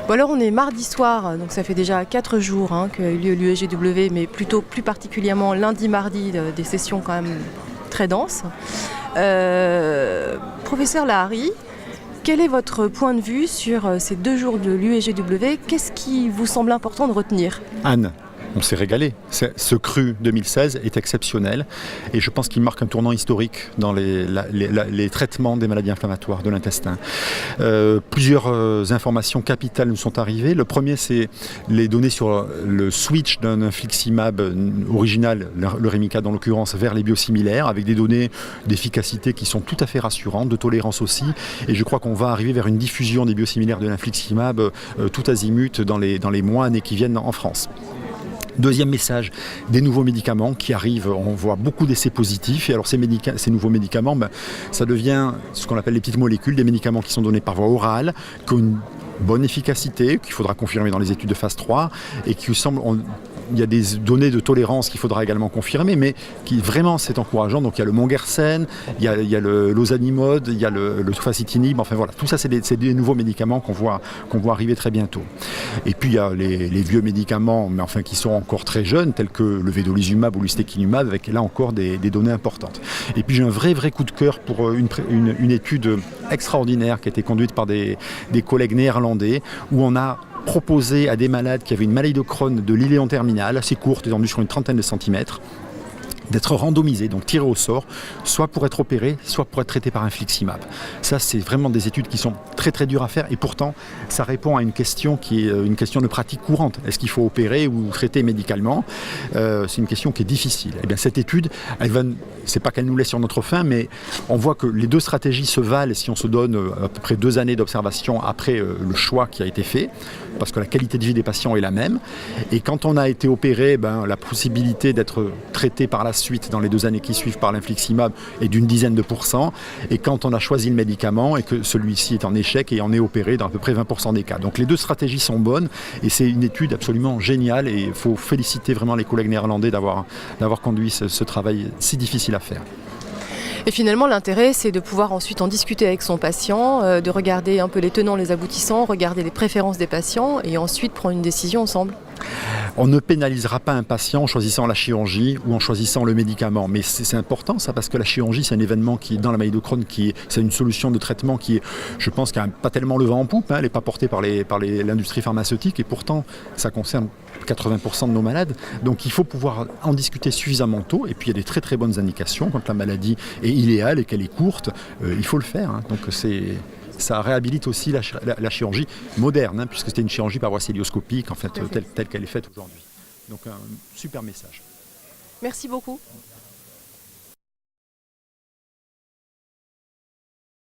Bon alors on est mardi soir, donc ça fait déjà 4 jours qu'a eu lieu l'UEGW, mais plutôt plus particulièrement lundi, mardi, des sessions quand même très denses. Professeur Lahari, quel est votre point de vue sur ces 2 jours de l'UEGW? Qu'est-ce qui vous semble important de retenir? Anne, on s'est régalé. Ce cru 2016 est exceptionnel et je pense qu'il marque un tournant historique dans les traitements des maladies inflammatoires de l'intestin. Plusieurs informations capitales nous sont arrivées. Le premier, c'est les données sur le switch d'un infliximab original, le Remicade en l'occurrence, vers les biosimilaires, avec des données d'efficacité qui sont tout à fait rassurantes, de tolérance aussi. Et je crois qu'on va arriver vers une diffusion des biosimilaires de l'infliximab tout azimut dans les mois, années qui viennent en France. Deuxième message, des nouveaux médicaments qui arrivent, on voit beaucoup d'essais positifs et alors ces nouveaux médicaments, ça devient ce qu'on appelle les petites molécules, des médicaments qui sont donnés par voie orale, qui ont une bonne efficacité, qu'il faudra confirmer dans les études de phase 3 et qui semble... Il y a des données de tolérance qu'il faudra également confirmer, mais qui vraiment c'est encourageant. Donc il y a le Mongersen, il y a le Lozanimod, il y a le Tofacitinib, enfin voilà, tout ça c'est des nouveaux médicaments qu'on voit arriver très bientôt. Et puis il y a les vieux médicaments, mais enfin qui sont encore très jeunes, tels que le Vedolizumab ou l'Ustekinumab, avec là encore des données importantes. Et puis j'ai un vrai coup de cœur pour une étude extraordinaire qui a été conduite par des collègues néerlandais, où on a proposé à des malades qui avaient une maladie de Crohn de l'iléon terminal, assez courte, étendue sur une trentaine de centimètres, d'être randomisés, donc tirés au sort, soit pour être opérés, soit pour être traités par infliximab. Ça, c'est vraiment des études qui sont très dures à faire et pourtant, ça répond à une question qui est une question de pratique courante. Est-ce qu'il faut opérer ou traiter médicalement? C'est une question qui est difficile. Et bien, cette étude, c'est pas qu'elle nous laisse sur notre faim, mais on voit que les deux stratégies se valent si on se donne à peu près 2 années d'observation après le choix qui a été fait, parce que la qualité de vie des patients est la même. Et quand on a été opéré, la possibilité d'être traité par la suite dans les 2 années qui suivent par l'infliximab est d'une dizaine de %. Et quand on a choisi le médicament et que celui-ci est en échec et on est opéré dans à peu près 20% des cas. Donc les deux stratégies sont bonnes et c'est une étude absolument géniale et il faut féliciter vraiment les collègues néerlandais d'avoir conduit ce travail si difficile à faire. Et finalement, l'intérêt, c'est de pouvoir ensuite en discuter avec son patient, de regarder un peu les tenants, les aboutissants, regarder les préférences des patients et ensuite prendre une décision ensemble. On ne pénalisera pas un patient en choisissant la chirurgie ou en choisissant le médicament. Mais c'est important ça parce que la chirurgie, c'est un événement qui, dans la maladie de Crohn, c'est une solution de traitement qui est, je pense, qui n'a pas tellement le vent en poupe. Elle n'est pas portée par l'industrie pharmaceutique et pourtant, ça concerne 80% de nos malades. Donc il faut pouvoir en discuter suffisamment tôt. Et puis il y a des très bonnes indications quand la maladie est idéale et qu'elle est courte. Il faut le faire. Donc ça réhabilite aussi la chirurgie moderne, puisque c'était une chirurgie par voie cœlioscopique, en fait, telle qu'elle est faite aujourd'hui. Donc un super message. Merci beaucoup.